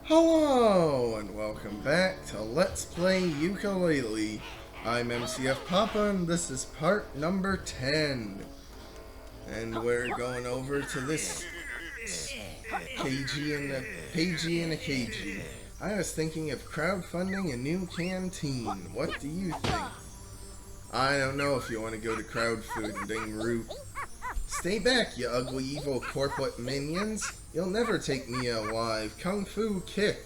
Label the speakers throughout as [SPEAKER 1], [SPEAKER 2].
[SPEAKER 1] Hello, and welcome back to Let's Play Yooka-Laylee. I'm MCFPapa, and this is part number 10. And we're going over to this pagey and a cagey. I was thinking of crowdfunding a new canteen. What do you think? I don't know if you want to go to crowdfunding route. Stay back, you ugly evil corporate minions. You'll never take me alive. Kung Fu kick.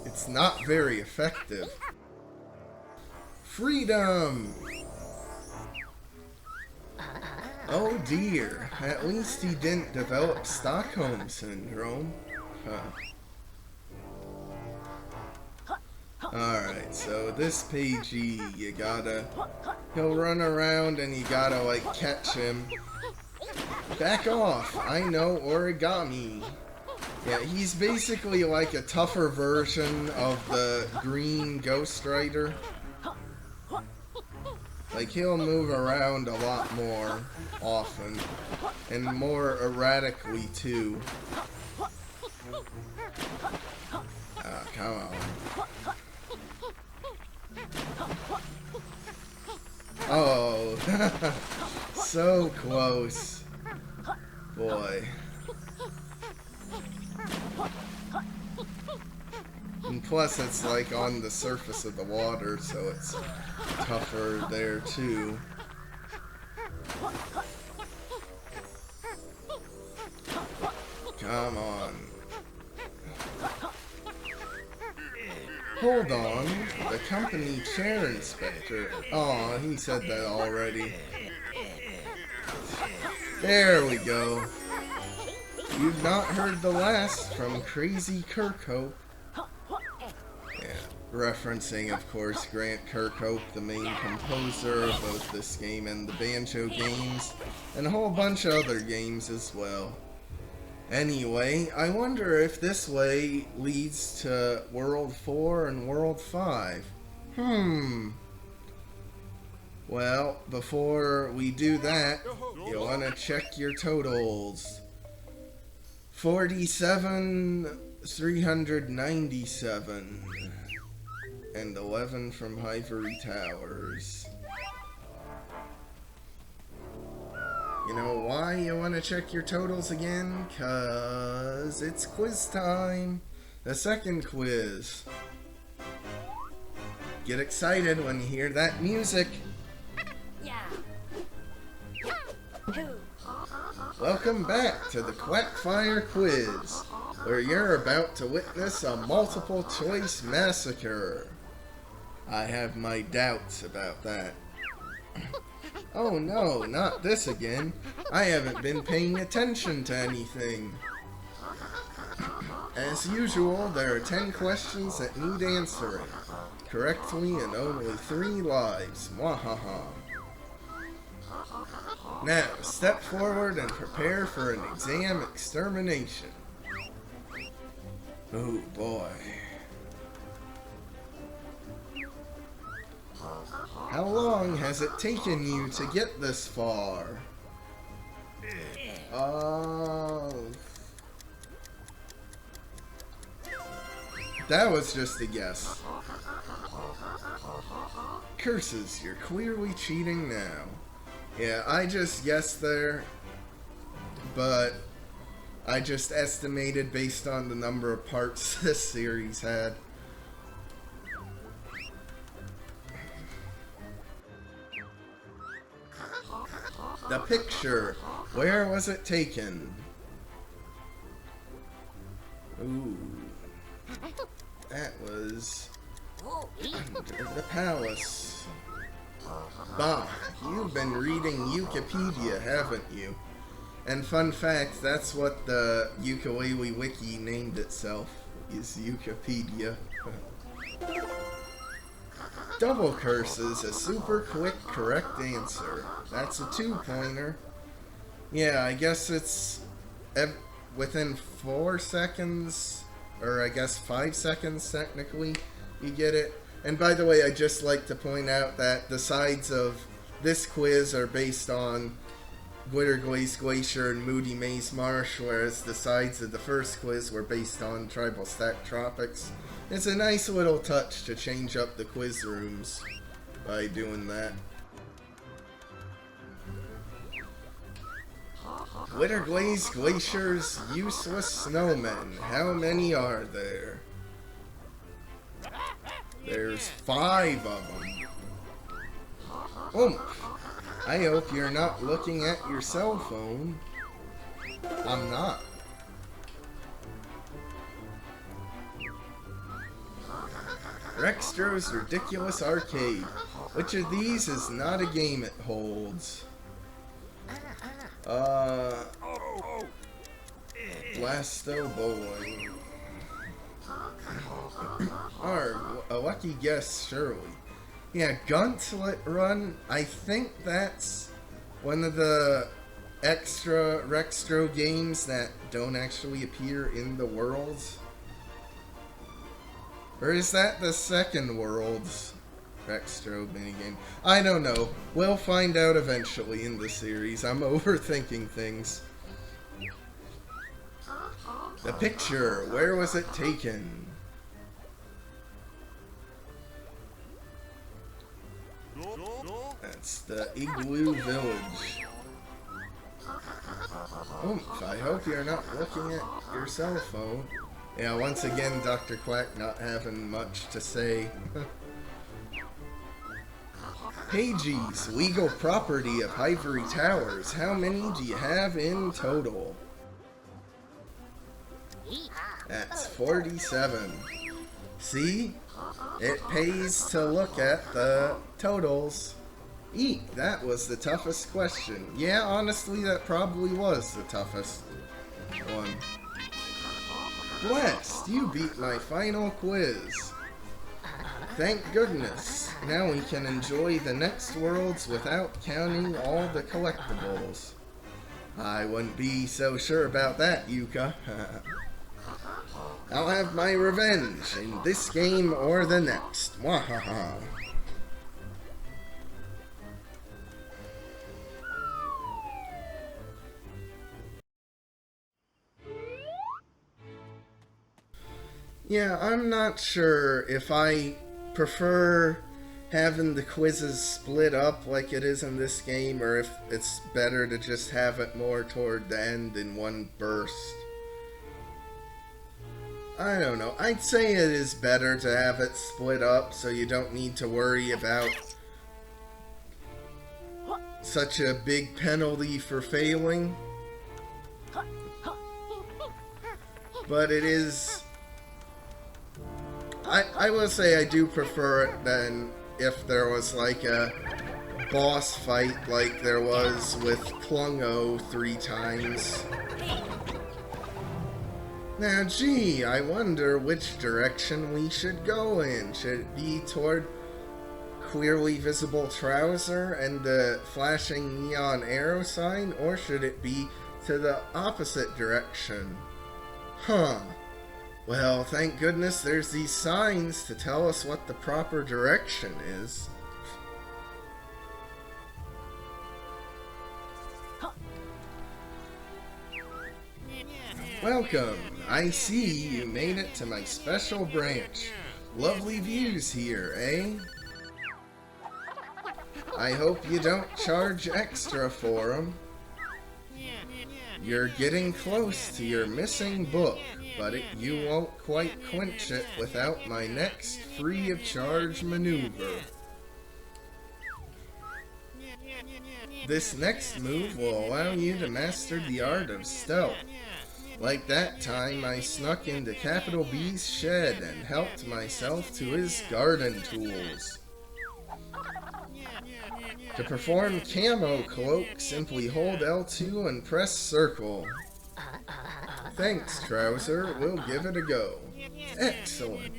[SPEAKER 1] It's not very effective. Freedom! Oh dear, at least he didn't develop Stockholm Syndrome. Huh. Alright, so this pagey, he'll run around and you gotta, like, catch him. Back off! I know origami. Yeah, he's basically like a tougher version of the green Ghost Rider. Like, he'll move around a lot more often, and more erratically, too. Ah, come on. Oh, so close. Boy. And plus it's like on the surface of the water, so it's tougher there too. Come on. Hold on, the company chair inspector. Aw, he said that already. There we go. You've not heard the last from Crazy Kirkhope. Yeah, referencing, of course, Grant Kirkhope, the main composer of both this game and the Banjo games, and a whole bunch of other games as well. Anyway, I wonder if this way leads to World 4 and World 5. Well, before we do that, you want to check your totals. 47,397. And 11 from Ivory Towers. You know why you want to check your totals again? 'Cause it's quiz time! The second quiz. Get excited when you hear that music! Welcome back to the Quackfire Quiz, where you're about to witness a multiple choice massacre. I have my doubts about that. Oh no, not this again. I haven't been paying attention to anything. As usual, there are 10 questions that need answering correctly and only 3 lives. Mwahaha. Now, step forward and prepare for an exam extermination. Oh boy. How long has it taken you to get this far? That was just a guess. Curses, you're clearly cheating now. Yeah, I just guessed there, but I just estimated based on the number of parts this series had. The picture, where was it taken? Ooh, that was under the palace. Bah, you've been reading Wikipedia, haven't you? And fun fact, that's what the Yooka-Laylee wiki named itself, is Wikipedia. Double curses, a super quick correct answer. That's a 2-pointer. Yeah, I guess it's within 4 seconds, or I guess 5 seconds technically, you get it. And by the way, I'd just like to point out that the sides of this quiz are based on Glitterglaze Glacier and Moody Maze Marsh, whereas the sides of the first quiz were based on Tribal Stack Tropics. It's a nice little touch to change up the quiz rooms by doing that. Glitterglaze Glacier's useless snowmen. How many are there? There's 5 of them. Oh, I hope you're not looking at your cell phone. I'm not. Rextro's Ridiculous Arcade. Which of these is not a game it holds? Blasto Bowling. Or a lucky guess, surely. Yeah, Gauntlet Run. I think that's one of the extra Rextro games that don't actually appear in the worlds. Or is that the second world's Rextro minigame? I don't know. We'll find out eventually in the series. I'm overthinking things. The picture. Where was it taken? That's the Igloo Village. Oomph, I hope you're not looking at your cell phone. Yeah, once again, Dr. Quack not having much to say. Pages, legal property of Ivory Towers. How many do you have in total? That's 47. See? It pays to look at the totals. Eek, that was the toughest question. Yeah, honestly, that probably was the toughest one. Blessed, you beat my final quiz. Thank goodness. Now we can enjoy the next worlds without counting all the collectibles. I wouldn't be so sure about that, Yuka. I'll have my revenge in this game or the next. Wahaha. Yeah, I'm not sure if I prefer having the quizzes split up like it is in this game, or if it's better to just have it more toward the end in one burst. I don't know. I'd say it is better to have it split up so you don't need to worry about such a big penalty for failing. But it is... I will say I do prefer it than if there was like a boss fight like there was with Klungo 3 times. Now gee, I wonder which direction we should go in. Should it be toward clearly visible trouser and the flashing neon arrow sign, or should it be to the opposite direction? Huh. Well, thank goodness there's these signs to tell us what the proper direction is. Welcome! I see you made it to my special branch. Lovely views here, eh? I hope you don't charge extra for them. You're getting close to your missing book, but you won't quite quench it without my next free of charge maneuver. This next move will allow you to master the art of stealth. Like that time I snuck into Capital B's shed and helped myself to his garden tools. To perform Camo Cloak, simply hold L2 and press circle. Thanks, Trouser. We'll give it a go. Excellent.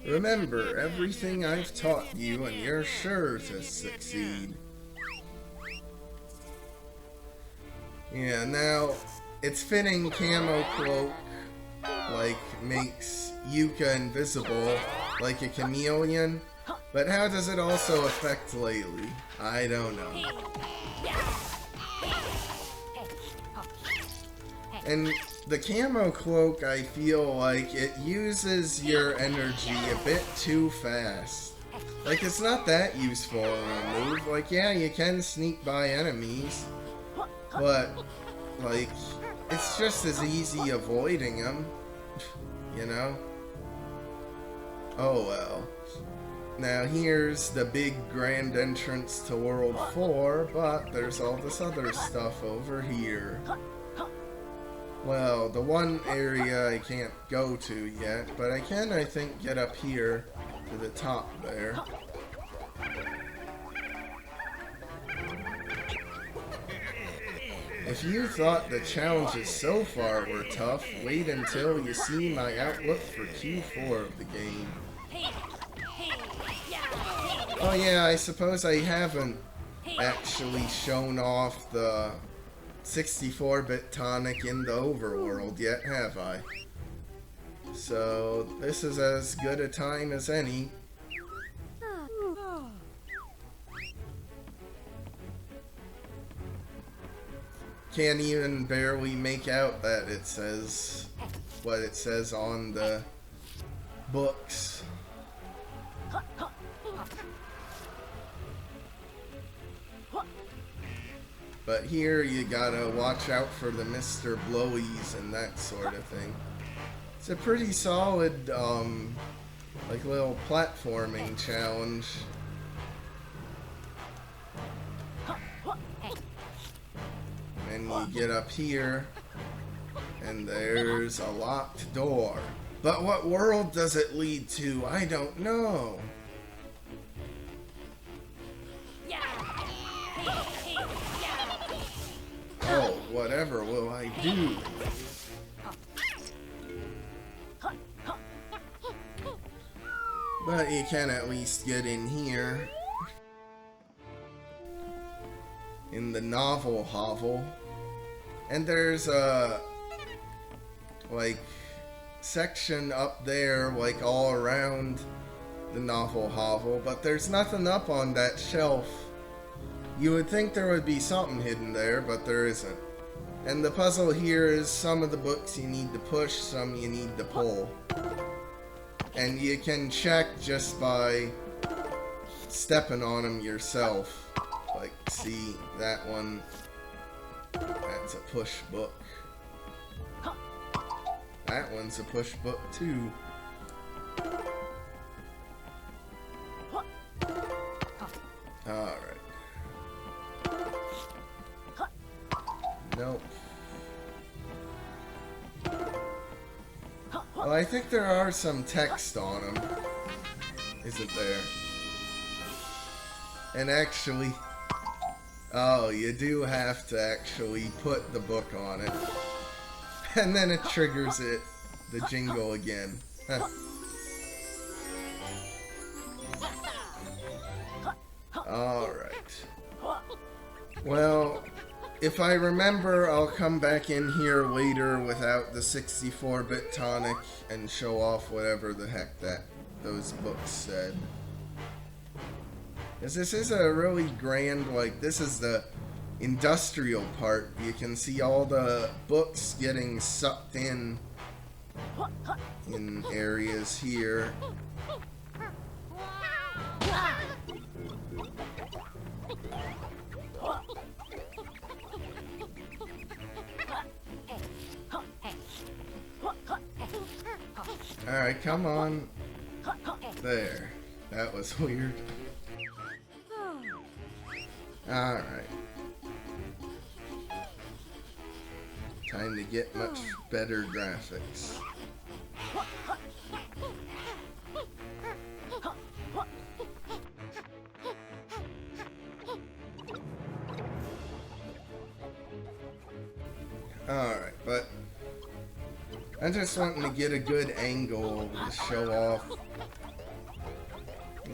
[SPEAKER 1] Remember everything I've taught you and you're sure to succeed. Yeah, now, it's fitting Camo Cloak, like, makes Yuka invisible, like a chameleon. But how does it also affect Laylee? I don't know. And the camo cloak, I feel like it uses your energy a bit too fast. Like, it's not that useful in a move. Like, yeah, you can sneak by enemies, but, like, it's just as easy avoiding them, you know? Oh well. Now here's the big grand entrance to World 4, but there's all this other stuff over here. Well, the one area I can't go to yet, but I can, I think, get up here to the top there. If you thought the challenges so far were tough, wait until you see my outlook for Q4 of the game. Oh yeah, I suppose I haven't actually shown off the 64-bit tonic in the overworld yet, have I? So this is as good a time as any. Can't even barely make out that it says what it says on the books. But here you gotta watch out for the Mr. Blowies and that sort of thing. It's a pretty solid, like little platforming challenge. And you get up here, and there's a locked door. But what world does it lead to? I don't know. Oh, whatever will I do? But you can at least get in here. In the novel hovel. And there's a like section up there like all around the novel hovel, but there's nothing up on that shelf. You would think there would be something hidden there, but there isn't. And the puzzle here is some of the books you need to push, some you need to pull. And you can check just by stepping on them yourself. Like, see, that one, that's a push book. That one's a push book too. Alright. Nope. Well, I think there are some text on them, isn't there? And actually, oh, you do have to actually put the book on it. And then it triggers it, the jingle again. Huh. Alright. Well, if I remember, I'll come back in here later without the 64-bit tonic and show off whatever the heck that those books said. Because this is a really grand, like, this is the industrial part. You can see all the books getting sucked in areas here. Alright, come on. There. That was weird. Alright. Time to get much better graphics. Alright, but I'm just wanting to get a good angle to show off.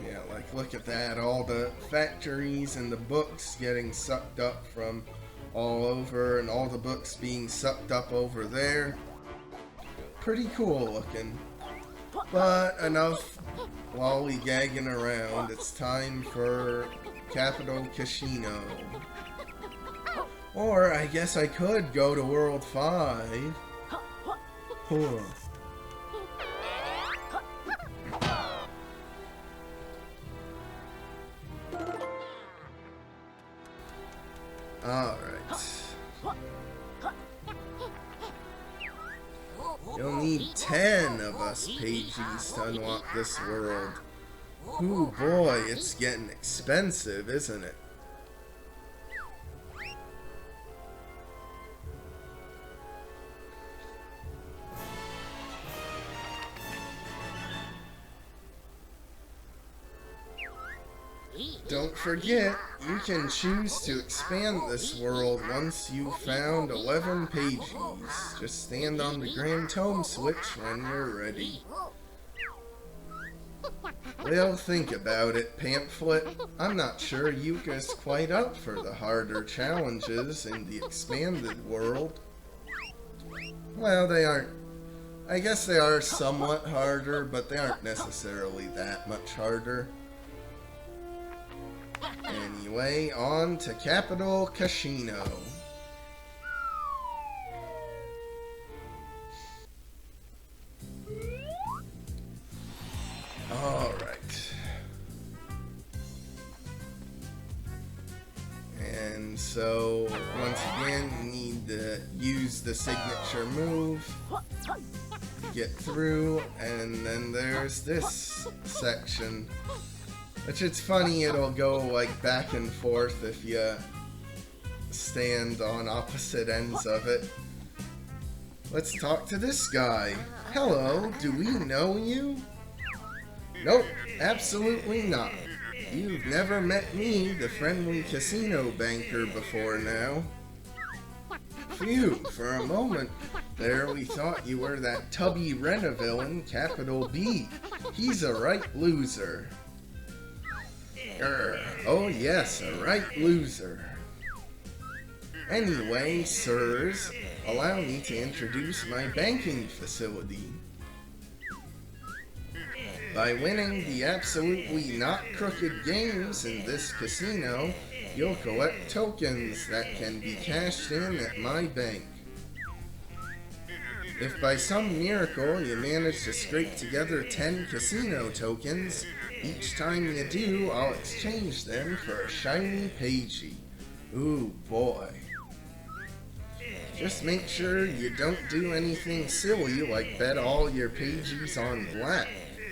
[SPEAKER 1] Yeah, like look at that, all the factories and the books getting sucked up from all over, and all the books being sucked up over there. Pretty cool looking. But enough lollygagging around, it's time for Capital Cashino. Or I guess I could go to World 5. Huh. Alright. You'll need 10 of us pages to unlock this world. Ooh boy, it's getting expensive, isn't it? Don't forget, you can choose to expand this world once you've found 11 pages. Just stand on the Grand Tome switch when you're ready. Well, think about it, Pamphlet. I'm not sure Yooka's quite up for the harder challenges in the expanded world. Well, they aren't. I guess they are somewhat harder, but they aren't necessarily that much harder. Anyway, on to Capital Cashino. Alright. And so, once again, you need to use the signature move to get through, and then there's this section. Which it's funny, it'll go like back and forth if you stand on opposite ends of it. Let's talk to this guy. Hello, do we know you? Nope, absolutely not. You've never met me, the friendly casino banker, before now. Phew, for a moment there we thought you were that tubby Rena-villain, Capital B. He's a right loser. Oh yes, a right loser. Anyway, sirs, allow me to introduce my banking facility. By winning the absolutely not crooked games in this casino, you'll collect tokens that can be cashed in at my bank. If by some miracle you manage to scrape together 10 casino tokens, each time you do, I'll exchange them for a shiny pagey. Ooh boy. Just make sure you don't do anything silly like bet all your pages on black.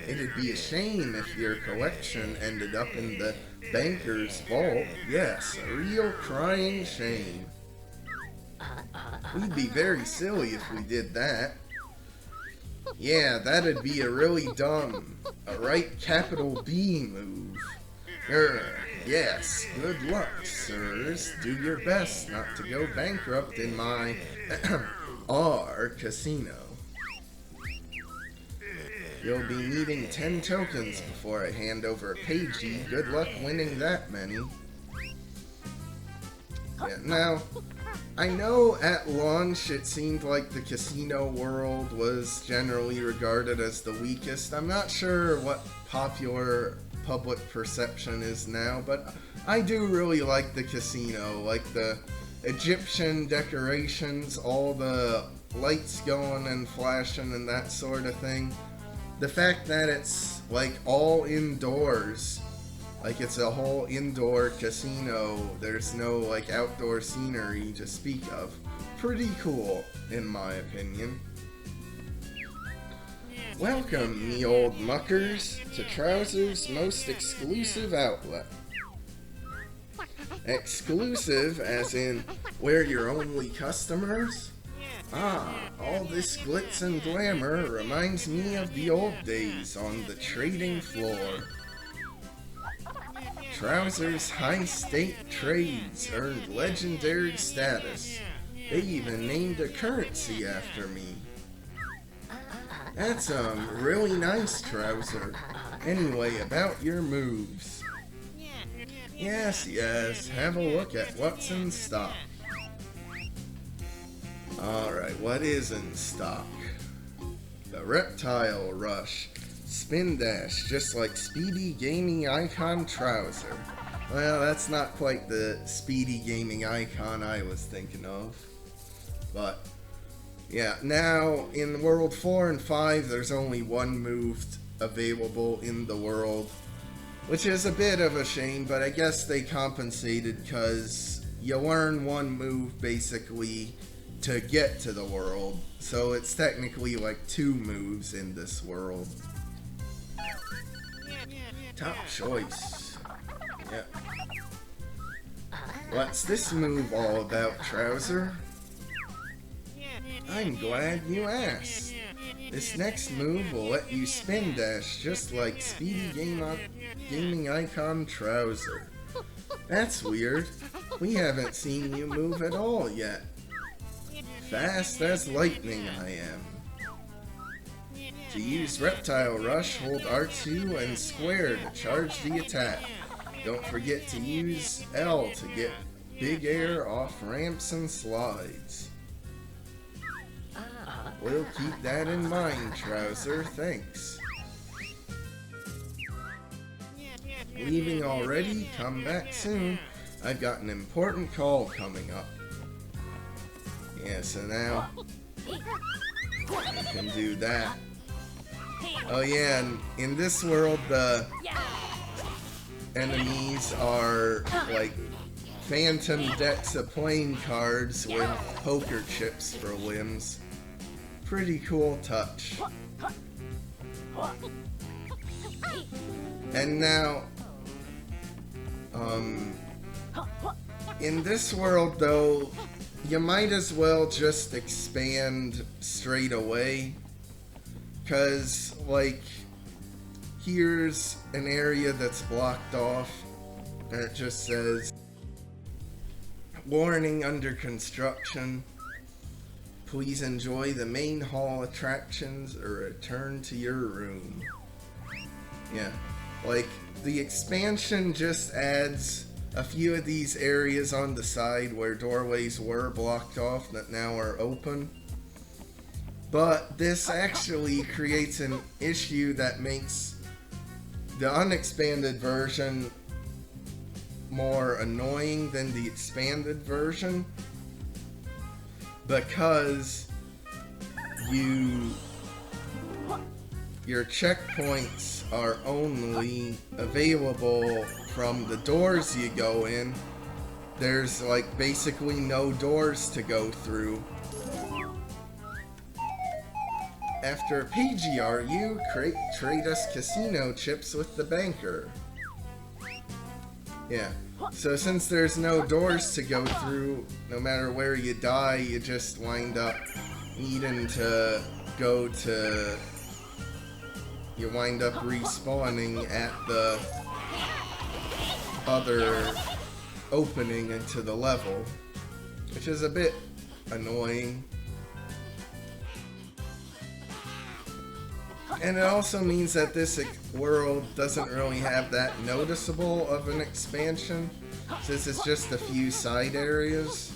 [SPEAKER 1] It'd be a shame if your collection ended up in the banker's vault. Yes, a real crying shame. We'd be very silly if we did that. Yeah, that'd be a really dumb, a right capital B move. Yes, good luck, sirs. Do your best not to go bankrupt in my our casino. You'll be needing 10 tokens before I hand over a pagey. Good luck winning that many. Yeah, now, I know at launch it seemed like the casino world was generally regarded as the weakest. I'm not sure what popular public perception is now, but I do really like the casino, like the Egyptian decorations, all the lights going and flashing and that sort of thing. The fact that it's like all indoors, like it's a whole indoor casino, there's no like outdoor scenery to speak of. Pretty cool, in my opinion. Welcome, me old muckers, to Trowser's most exclusive outlet. Exclusive as in, we're your only customers? Ah, all this glitz and glamour reminds me of the old days on the trading floor. Trowser's high-stake trades earned legendary status. They even named a currency after me. That's really nice, Trowser. Anyway, about your moves. Yes, have a look at what's in stock. Alright, what is in stock? The Reptile Rush. Spin Dash, just like speedy gaming icon Trowser. Well, that's not quite the speedy gaming icon I was thinking of. But, yeah, now in World 4 and 5, there's only one move available in the world, which is a bit of a shame, but I guess they compensated because you learn one move basically to get to the world, so it's technically like 2 moves in this world. Top choice. Yeah. What's this move all about, Trouser? I'm glad you asked. This next move will let you spin dash just like speedy gaming icon Trouser. That's weird. We haven't seen you move at all yet. Fast as lightning I am. To use Reptile Rush, hold R2 and square to charge the attack. Don't forget to use L to get big air off ramps and slides. We'll keep that in mind, Trouser. Thanks. Leaving already? Come back soon. I've got an important call coming up. Yeah, so now I can do that. Oh yeah, and in this world the enemies are like phantom decks of playing cards with poker chips for limbs. Pretty cool touch. And now, in this world though, you might as well just expand straight away. Cause, like, here's an area that's blocked off, and it just says, warning under construction. Please enjoy the main hall attractions or return to your room. Yeah, like, the expansion just adds a few of these areas on the side where doorways were blocked off that now are open. But this actually creates an issue that makes the unexpanded version more annoying than the expanded version, because your checkpoints are only available from the doors you go in. There's like basically no doors to go through. After PGRU, trade us casino chips with the banker. Yeah, so since there's no doors to go through, no matter where you die, you just wind up needing to go to... You wind up respawning at the other opening into the level, which is a bit annoying. And it also means that this world doesn't really have that noticeable of an expansion, since it's just a few side areas.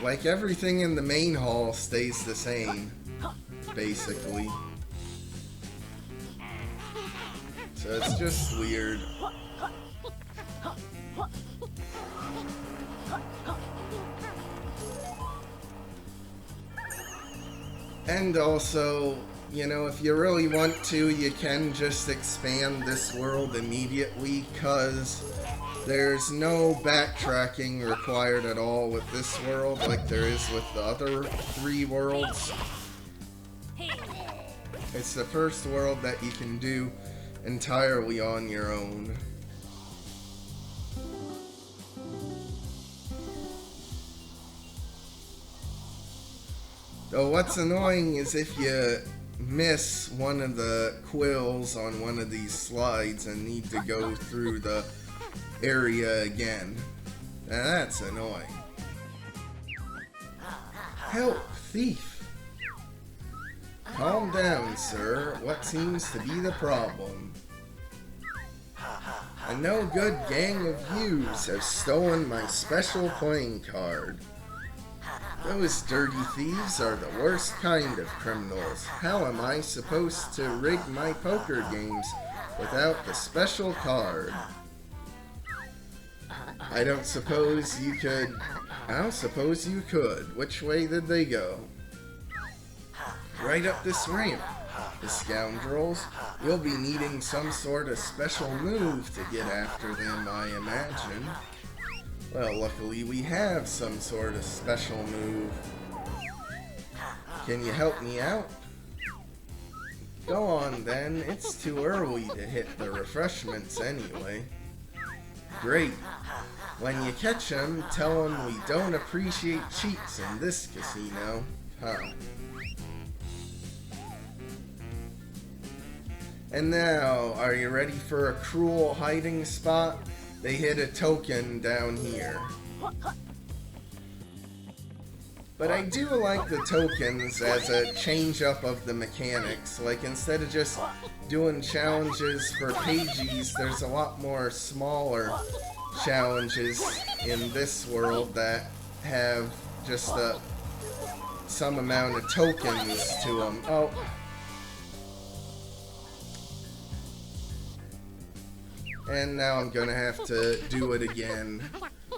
[SPEAKER 1] Like, everything in the main hall stays the same, basically. So it's just weird. And also, you know, if you really want to, you can just expand this world immediately, because there's no backtracking required at all with this world like there is with the other 3 worlds. It's the first world that you can do entirely on your own. Though what's annoying is if you miss one of the quills on one of these slides and need to go through the area again. Now that's annoying. Help, thief! Calm down, sir. What seems to be the problem? A no-good gang of yous have stolen my special playing card. Those dirty thieves are the worst kind of criminals. How am I supposed to rig my poker games without the special card? I don't suppose you could... I don't suppose you could. Which way did they go? Right up this ramp. The scoundrels. You'll be needing some sort of special move to get after them, I imagine. Well, luckily we have some sort of special move. Can you help me out? Go on then, it's too early to hit the refreshments anyway. Great. When you catch them, tell them we don't appreciate cheats in this casino. Huh. And now, are you ready for a cruel hiding spot? They hid a token down here. But I do like the tokens as a change-up of the mechanics. Like, instead of just doing challenges for pages, there's a lot more smaller challenges in this world that have just some amount of tokens to them. Oh. And now I'm gonna have to do it again.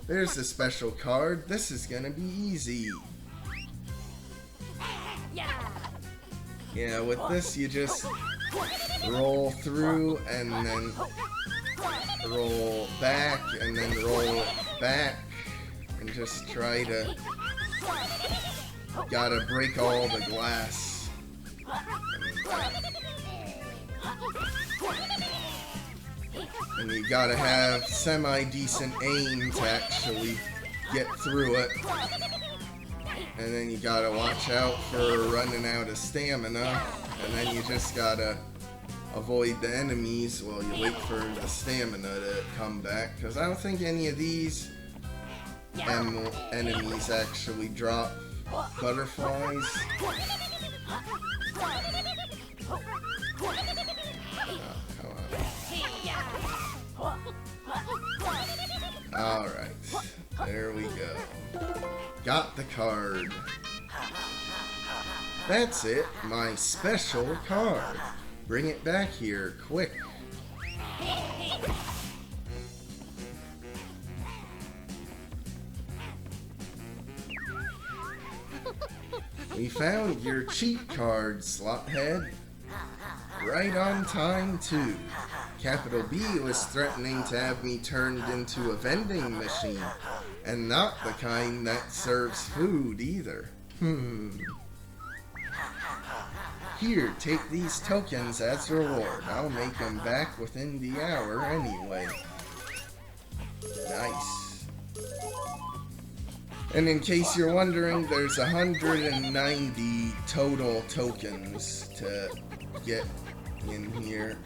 [SPEAKER 1] There's a special card. This is gonna be easy. Yeah, with this you just roll through and then roll back and then roll back and just try to... Gotta break all the glass. And you gotta have semi-decent aim to actually get through it. And then you gotta watch out for running out of stamina. And then you just gotta avoid the enemies while you wait for the stamina to come back. Because I don't think any of these enemies actually drop butterflies. Alright, there we go. Got the card. That's it, my special card. Bring it back here, quick. We found your cheat card, Slothead. Right on time, too. Capital B was threatening to have me turned into a vending machine, and not the kind that serves food, either. Here, take these tokens as reward. I'll make them back within the hour anyway. Nice. And in case you're wondering, there's 190 total tokens to get in here.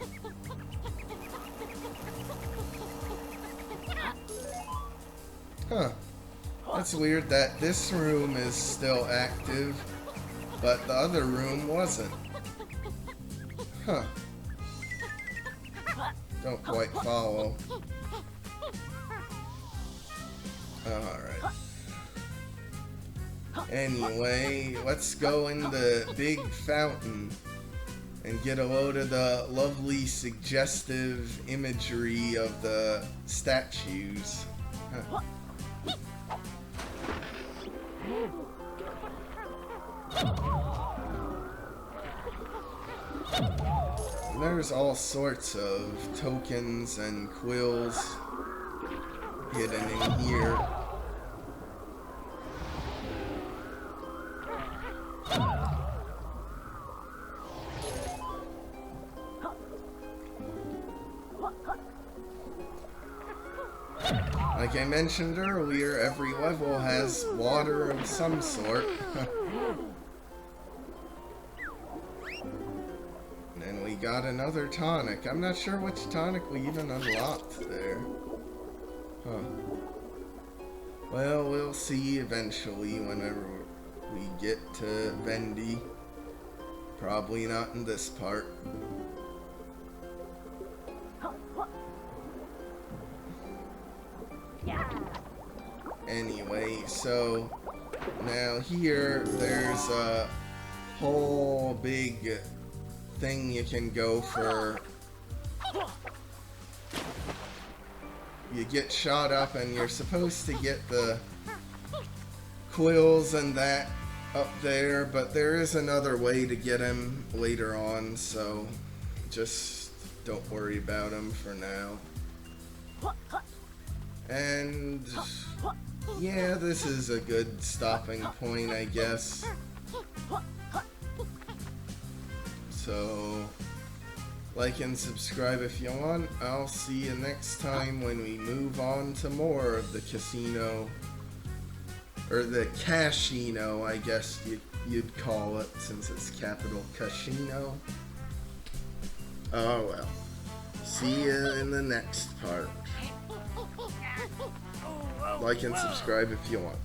[SPEAKER 1] Huh. That's weird that this room is still active, but the other room wasn't. Huh. Don't quite follow. Alright. Anyway, let's go in the big fountain and get a load of the lovely suggestive imagery of the statues. Huh. There's all sorts of tokens and quills hidden in here. Like I mentioned earlier, every level has water of some sort. And we got another tonic. I'm not sure which tonic we even unlocked there. Huh. Well, we'll see eventually whenever we get to Vendy. Probably not in this part. Anyway, so now here there's a whole big thing you can go for. you get shot up, and you're supposed to get the quills and that up there, but there is another way to get him later on, so just don't worry about him for now. And yeah, this is a good stopping point, I guess. So like and subscribe if you want. I'll see you next time when we move on to more of the casino, or the Cashino, I guess you'd call it, since it's Capital Cashino. Oh well. See you in the next part. Like and subscribe if you want.